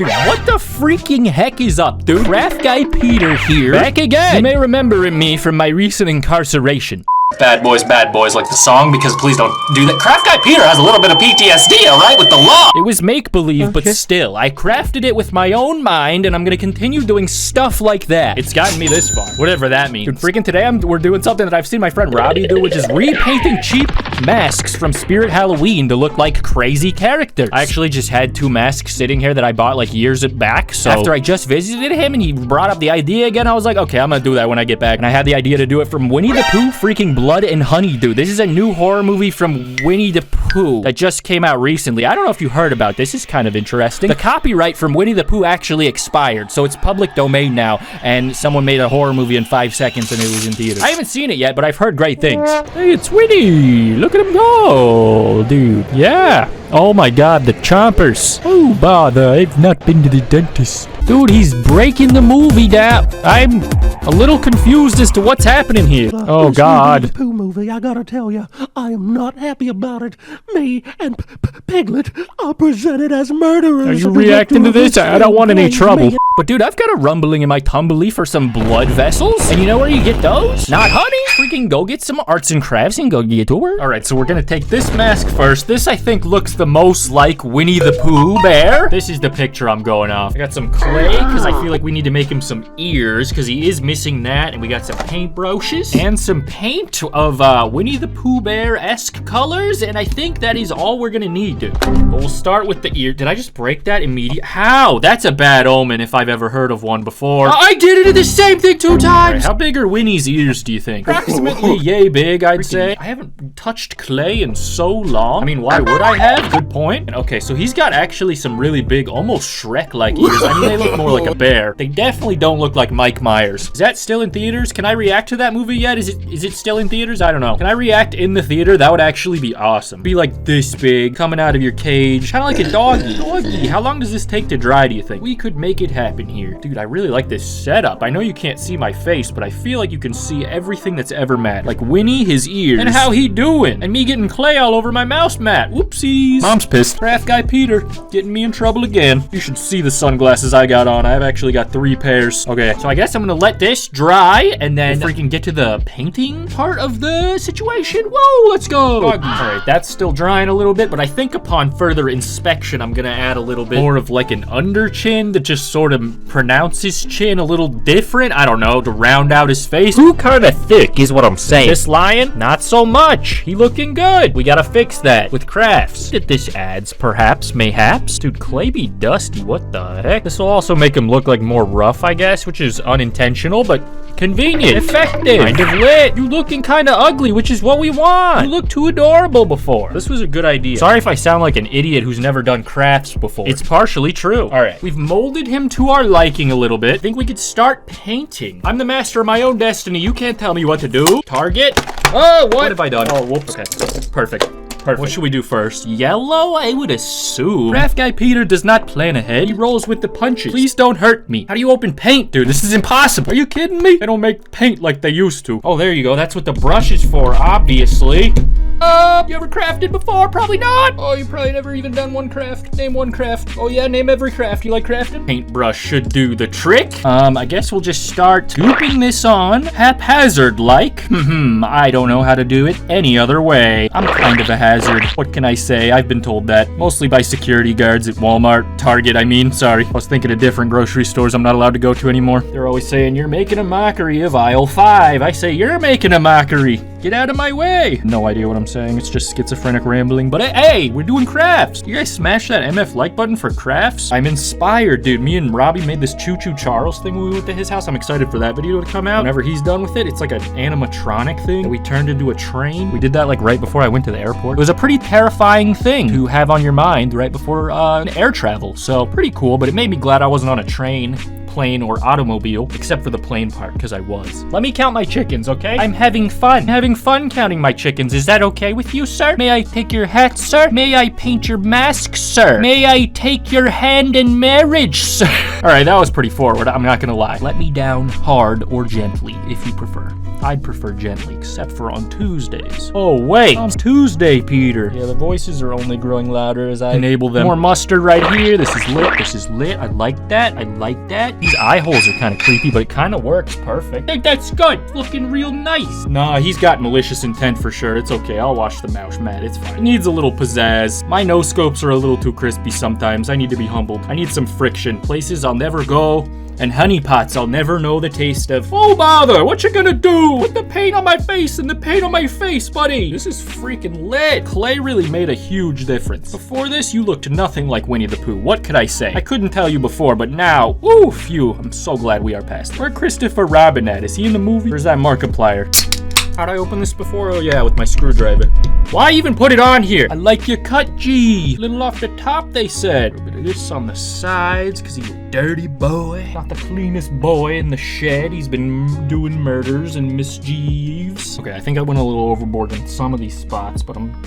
Dude, what the freaking heck is up, dude? Craft Guy Peter here. Back again. You may remember me from my recent incarceration. Bad boys like the song, because please don't do that. Craft Guy Peter has a little bit of PTSD, alright, with the law. It was make-believe, but still, I crafted it with my own mind, and I'm gonna continue doing stuff like that. It's gotten me this far, whatever that means. Dude, freaking today, we're doing something that I've seen my friend Robbie do, which is repainting cheap masks from Spirit Halloween to look like crazy characters. I actually just had 2 masks sitting here that I bought like years back, so after I just visited him and he brought up the idea again, I was like, okay, I'm gonna do that when I get back. And I had the idea to do it from Winnie the Pooh freaking Blood and Honey, dude. This is a new horror movie from Winnie the Pooh that just came out recently. I don't know if you heard about this. It's kind of interesting. The copyright from Winnie the Pooh actually expired, so it's public domain now, and someone made a horror movie in 5 seconds and it was in theaters. I haven't seen it yet, but I've heard great things. Hey, it's Winnie. Look at him go, dude. Yeah. Oh my god, the chompers. Oh, bother. I've not been to the dentist. Dude, he's breaking the movie down. I'm a little confused as to what's happening here. Oh god. This Pooh movie, I gotta tell you, I am not happy about it. Me and Piglet are presented as murderers. Are you reacting to this? I don't want any trouble. But dude, I've got a rumbling in my tumbly for some blood vessels. And you know where you get those? Not honey. Freaking go get some arts and crafts and go get to work. All right, so we're gonna take this mask first. This, I think, looks the most like Winnie the Pooh bear. This is the picture I'm going off. I got some clay, because I feel like we need to make him some ears, because he is missing that. And we got some paint brushes and some paint of Winnie the Pooh bear-esque colors. And I think that is all we're gonna need, dude. But we'll start with the ear. Did I just break that immediately? How? That's a bad omen if I've ever heard of one before. I did it the same thing 2 times. Right, how big are Winnie's ears, do you think? Approximately yay big, I'd say. I haven't touched clay in so long. I mean, why would I have? Good point. Okay, so he's got actually some really big, almost Shrek-like ears. I mean, they look more like a bear. They definitely don't look like Mike Myers. Is that still in theaters? Can I react to that movie yet? Is it still in theaters? I don't know. Can I react in the theater? That would actually be awesome. Be like this big, coming out of your cage. Kind of like a doggy. Doggy, how long does this take to dry, do you think? We could make it happen here. Dude, I really like this setup. I know you can't see my face, but I feel like you can see everything that's ever mattered. Like Winnie, his ears, and how he doing, and me getting clay all over my mouse mat. Whoopsies. Mom's pissed. Craft Guy Peter getting me in trouble again. You should see the sunglasses I got on. I've actually got 3 pairs. Okay, so I guess I'm gonna let this dry and then freaking get to the painting part of the situation. Whoa, let's go. All right, that's still drying a little bit, but I think upon further inspection, I'm gonna add a little bit more of like an under chin that just sort of pronounce his chin a little different. I don't know, to round out his face. Who kind of thick is what I'm saying. This lion, not so much. He looking good. We gotta fix that with crafts. That this adds, perhaps, mayhaps. Dude, clay be dusty. What the heck? This will also make him look like more rough, I guess, which is unintentional, but convenient. Effective. Kind of lit. You looking kind of ugly, which is what we want. You look too adorable before. This was a good idea. Sorry if I sound like an idiot who's never done crafts before. It's partially true. All right, we've molded him to our liking a little bit. I think we could start painting. I'm the master of my own destiny. You can't tell me what to do. Target. Oh, what have I done? Oh, whoops. Okay, perfect. Perfect. What should we do first? Yellow, I would assume. Craft Guy Peter does not plan ahead. He rolls with the punches. Please don't hurt me. How do you open paint, dude? This is impossible. Are you kidding me? They don't make paint like they used to. Oh, there you go. That's what the brush is for, obviously. You ever crafted before? Probably not. Oh, you probably never even done one craft. Name one craft. Oh yeah, name every craft. You like crafting? Paintbrush should do the trick. I guess we'll just start scooping this on haphazard-like. I don't know how to do it any other way. I'm kind of a hazard. What can I say? I've been told that. Mostly by security guards at Walmart, Target, I mean. Sorry. I was thinking of different grocery stores I'm not allowed to go to anymore. They're always saying, you're making a mockery of aisle 5. I say, you're making a mockery. Get out of my way. No idea what I'm saying. It's just schizophrenic rambling. But hey, we're doing crafts. You guys smash that MF like button for crafts? I'm inspired, dude. Me and Robbie made this Choo Choo Charles thing when we went to his house. I'm excited for that video to come out. Whenever he's done with it, it's like an animatronic thing that we turned into a train. We did that like right before I went to the airport. It was a pretty terrifying thing to have on your mind right before air travel. So pretty cool, but it made me glad I wasn't on a train plane or automobile, except for the plane part, because I was. Let me count my chickens, okay? I'm having fun. I'm having fun counting my chickens. Is that okay with you, sir? May I take your hat, sir? May I paint your mask, sir? May I take your hand in marriage, sir? All right, that was pretty forward. I'm not gonna lie. Let me down hard or gently, if you prefer. I'd prefer gently, except for on Tuesdays. Oh, wait. It's Tuesday, Peter. Yeah, the voices are only growing louder as I enable them. More mustard right here. This is lit. This is lit. I like that. I like that. These eye holes are kind of creepy, but it kind of works perfect. Hey, that's good. It's looking real nice. Nah, he's got malicious intent for sure. It's okay. I'll wash the mouse mat. It's fine. It needs a little pizzazz. My no scopes are a little too crispy sometimes. I need to be humbled. I need some friction. Places I'll never go. And honeypots I'll never know the taste of. Oh, bother! What you gonna do? Put the paint on my face and the paint on my face, buddy! This is freaking lit! Clay really made a huge difference. Before this, you looked nothing like Winnie the Pooh. What could I say? I couldn't tell you before, but now, ooh, phew, I'm so glad we are past it. Where's Christopher Robin at? Is he in the movie? Or is that Markiplier? How'd I open this before? Oh yeah, with my screwdriver. Why even put it on here? I like your cut, G. Little off the top, they said. A little bit of this on the sides, because he's a dirty boy. Not the cleanest boy in the shed. He's been doing murders and mischiefs. Okay, I think I went a little overboard in some of these spots, but I'm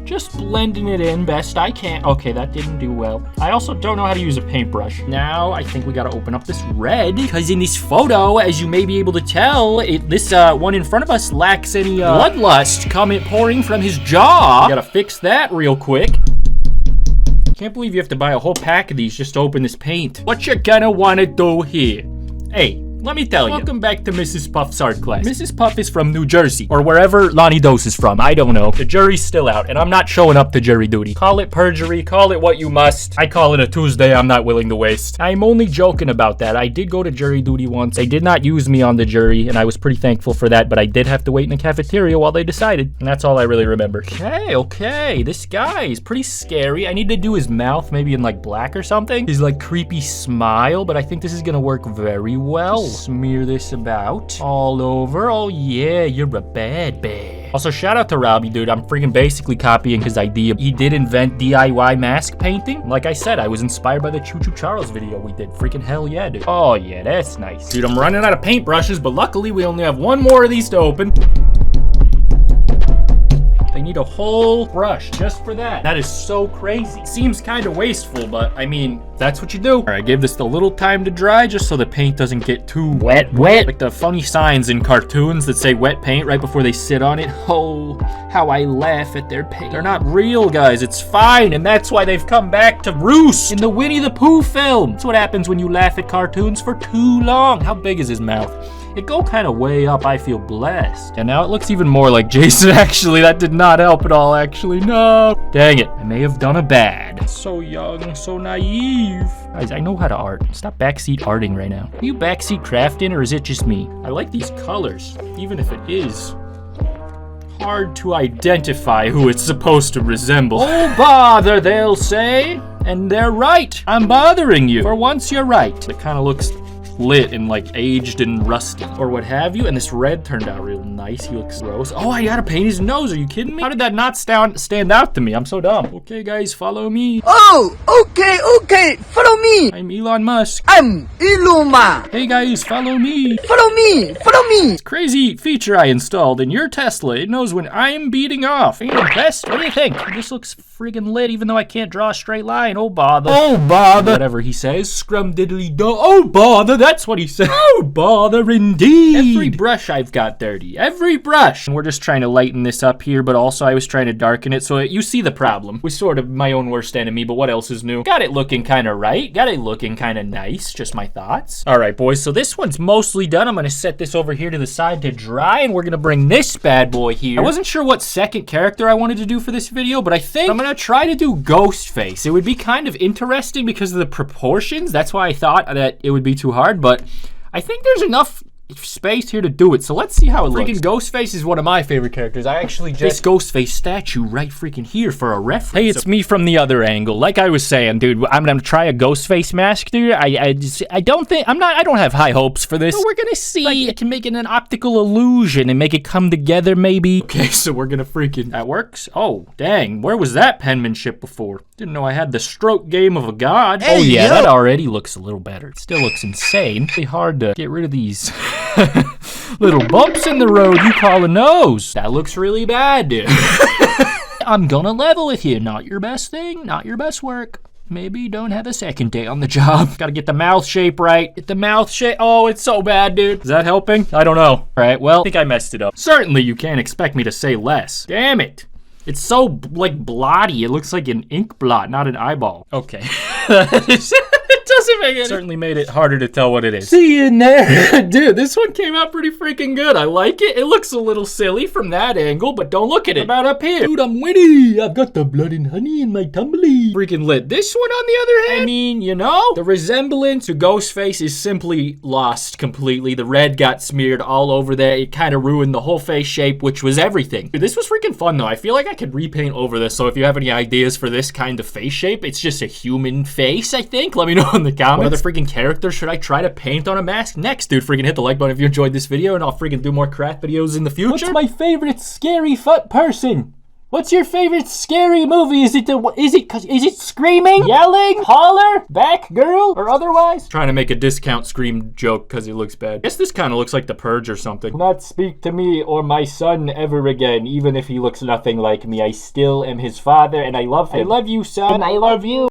just blending it in best I can. Okay, that didn't do well. I also don't know how to use a paintbrush. Now, I think we gotta open up this red, because in this photo, as you may be able to tell, this one in front of us lacks any bloodlust coming pouring from his jaw. Gotta fix that real quick. Can't believe you have to buy a whole pack of these just to open this paint. What you gonna wanna do here? Hey, let me tell you. Welcome back to Mrs. Puff's art class. Mrs. Puff is from New Jersey, or wherever lonniedos is from. I don't know. The jury's still out, and I'm not showing up to jury duty. Call it perjury, call it what you must. I call it a Tuesday I'm not willing to waste. I'm only joking about that. I did go to jury duty once. They did not use me on the jury, and I was pretty thankful for that, but I did have to wait in the cafeteria while they decided, and that's all I really remember. Okay. This guy is pretty scary. I need to do his mouth maybe in like black or something. His like creepy smile, but I think this is gonna work very well. Smear this about all over. Oh yeah, you're a bad bear. Also, shout out to Robbie, dude. I'm freaking basically copying his idea. He did invent DIY mask painting. Like I said, I was inspired by the Choo Choo Charles video we did. Freaking hell yeah, dude. Oh yeah, that's nice. Dude, I'm running out of paintbrushes, but luckily we only have one more of these to open. They need a whole brush just for that. That is so crazy. Seems kind of wasteful, but I mean, that's what you do. All right, I gave this a little time to dry just so the paint doesn't get too wet. Like the funny signs in cartoons that say wet paint right before they sit on it. Oh, how I laugh at their paint. They're not real, guys. It's fine, and that's why they've come back to roost in the Winnie the Pooh film. That's what happens when you laugh at cartoons for too long. How big is his mouth? It go kind of way up. I feel blessed. And now it looks even more like Jason, actually. That did not help at all, actually. No. Dang it. I may have done a bad. So young, so naive. Guys, I know how to art. Stop backseat arting right now. Are you backseat crafting, or is it just me? I like these colors, even if it is hard to identify who it's supposed to resemble. Oh, bother, they'll say. And they're right. I'm bothering you. For once, you're right. It kind of looks lit and like aged and rusty or what have you, and this red turned out real nice. He looks gross. Oh, I gotta paint his nose. Are you kidding me? How did that not stand out to me? I'm so dumb. Okay, guys, follow me. Oh, okay, follow me. I'm Elon Musk. I'm Iluma. Hey guys, follow me. Follow me. It's a crazy feature I installed in your Tesla. It knows when I'm beating off. Are you impressed? What do you think? This looks friggin' lit, even though I can't draw a straight line. Oh, bother. Whatever he says. Scrum diddly do. Oh, bother. That's what he said. Oh, bother indeed. Every brush I've got dirty. Every brush. And we're just trying to lighten this up here, but also I was trying to darken it, so you see the problem. Was sort of my own worst enemy, but what else is new? Got it looking kind of right. Got it looking kind of nice. Just my thoughts. All right, boys, so this one's mostly done. I'm going to set this over here to the side to dry, and we're going to bring this bad boy here. I wasn't sure what second character I wanted to do for this video, but I think I'm going to try to do Ghostface. It would be kind of interesting because of the proportions. That's why I thought that it would be too hard, but I think there's enough space here to do it. So let's see how it looks. Freaking Ghostface is one of my favorite characters. I actually just this Ghostface statue right freaking here for a reference. Hey, it's me from the other angle. Like I was saying, dude, I'm gonna try a Ghostface mask, dude. I don't have high hopes for this. But we're gonna see. Like, I can make it an optical illusion and make it come together, maybe. Okay, so we're gonna freaking that works. Oh, dang, where was that penmanship before? Didn't know I had the stroke game of a god. Hey, oh yeah, that already looks a little better. It still looks insane. Really hard to get rid of these little bumps in the road you call a nose. That looks really bad, dude. I'm gonna level with you. Not your best thing, not your best work. Maybe don't have a second day on the job. Gotta get the mouth shape right. Get the mouth shape. Oh, it's so bad, dude. Is that helping? I don't know. All right, well, I think I messed it up. Certainly you can't expect me to say less. Damn it. It's so, like, blotty. It looks like an ink blot, not an eyeball. Okay. It doesn't make it. Certainly made it harder to tell what it is. See you in there. Dude, this one came out pretty freaking good. I like it. It looks a little silly from that angle, but don't look at it. What about up here? Dude, I'm Winnie. I've got the blood and honey in my tumbly. Freaking lit. This one, on the other hand, I mean, you know, the resemblance to Ghostface is simply lost completely. The red got smeared all over there. It kind of ruined the whole face shape, which was everything. Dude, this was freaking fun, though. I feel like I could repaint over this, so if you have any ideas for this kind of face shape, it's just a human face, I think. Let me know in the comments. What other freaking character should I try to paint on a mask next? Dude, freaking hit the like button if you enjoyed this video, and I'll freaking do more craft videos in the future. What's my favorite scary foot person? What's your favorite scary movie? Is it screaming, yelling, holler, back girl, or otherwise? Trying to make a discount scream joke because it looks bad. I guess this kind of looks like The Purge or something. Do not speak to me or my son ever again, even if he looks nothing like me. I still am his father, and I love him. I love you, son. I love you.